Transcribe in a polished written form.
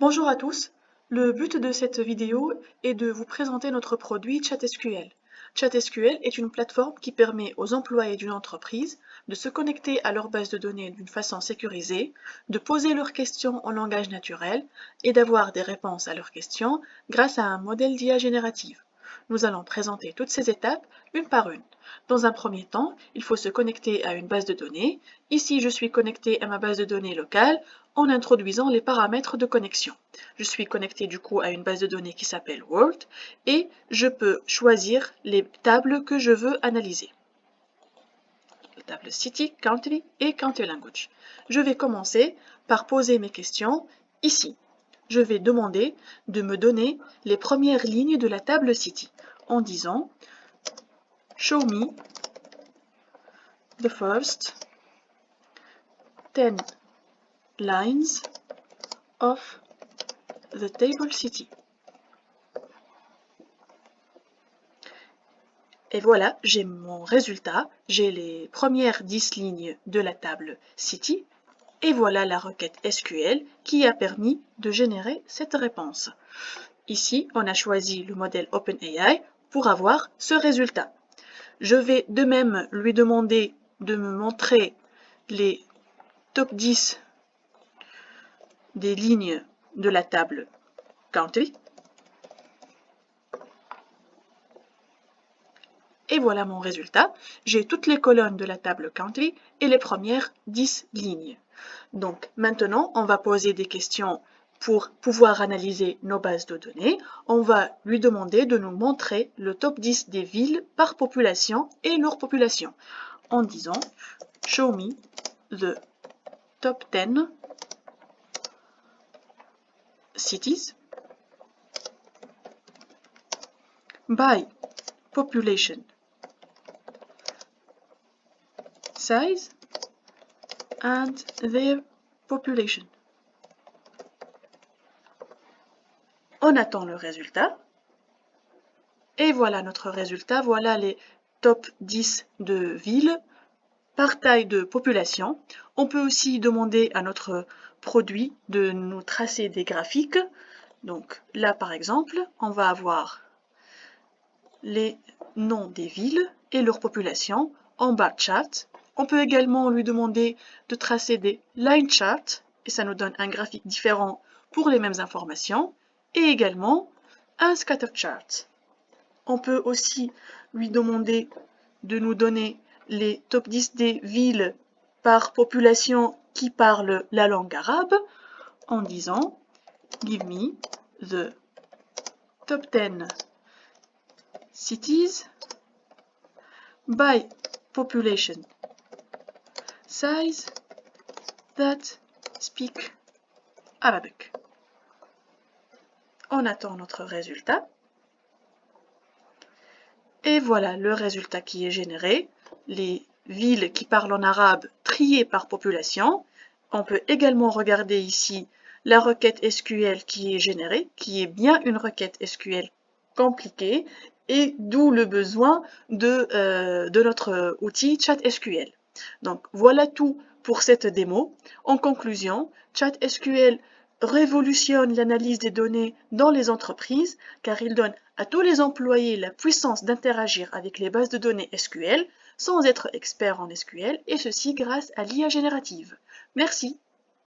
Bonjour à tous, le but de cette vidéo est de vous présenter notre produit ChatSQL. ChatSQL est une plateforme qui permet aux employés d'une entreprise de se connecter à leur base de données d'une façon sécurisée, de poser leurs questions en langage naturel et d'avoir des réponses à leurs questions grâce à un modèle d'IA générative. Nous allons présenter toutes ces étapes une par une. Dans un premier temps, il faut se connecter à une base de données. Ici, je suis connecté à ma base de données locale en introduisant les paramètres de connexion. Je suis connecté du coup à une base de données qui s'appelle World et je peux choisir les tables que je veux analyser. La table City, Country et Country Language. Je vais commencer par poser mes questions ici. Je vais demander de me donner les premières lignes de la table City en disant Show me the first 10 lines of the table City. Et voilà, j'ai mon résultat, j'ai les premières 10 lignes de la table City, et voilà la requête SQL qui a permis de générer cette réponse. Ici, on a choisi le modèle OpenAI pour avoir ce résultat. Je vais de même lui demander de me montrer les top 10 des lignes de la table Country. Et voilà mon résultat. J'ai toutes les colonnes de la table Country et les premières 10 lignes. Donc maintenant, on va poser des questions pour pouvoir analyser nos bases de données. On va lui demander de nous montrer le top 10 des villes par population et leur population en disant « Show me the top 10 cities by population size and their population ». On attend le résultat. Et voilà notre résultat. Voilà les top 10 de villes par taille de population. On peut aussi demander à notre produit de nous tracer des graphiques. Donc là, par exemple, on va avoir les noms des villes et leur population en bar chart. On peut également lui demander de tracer des line charts et ça nous donne un graphique différent pour les mêmes informations et également un scatter chart. On peut aussi lui demander de nous donner les top 10 des villes par population qui parlent la langue arabe en disant « Give me the top 10 cities by population size that speak Arabic ». On attend notre résultat. Et voilà le résultat qui est généré. Les villes qui parlent en arabe triées par population. On peut également regarder ici la requête SQL qui est générée, qui est bien une requête SQL compliquée, et d'où le besoin de notre outil ChatSQL. Donc voilà tout pour cette démo. En conclusion, ChatSQL révolutionne l'analyse des données dans les entreprises car il donne à tous les employés la puissance d'interagir avec les bases de données SQL sans être expert en SQL et ceci grâce à l'IA générative. Merci.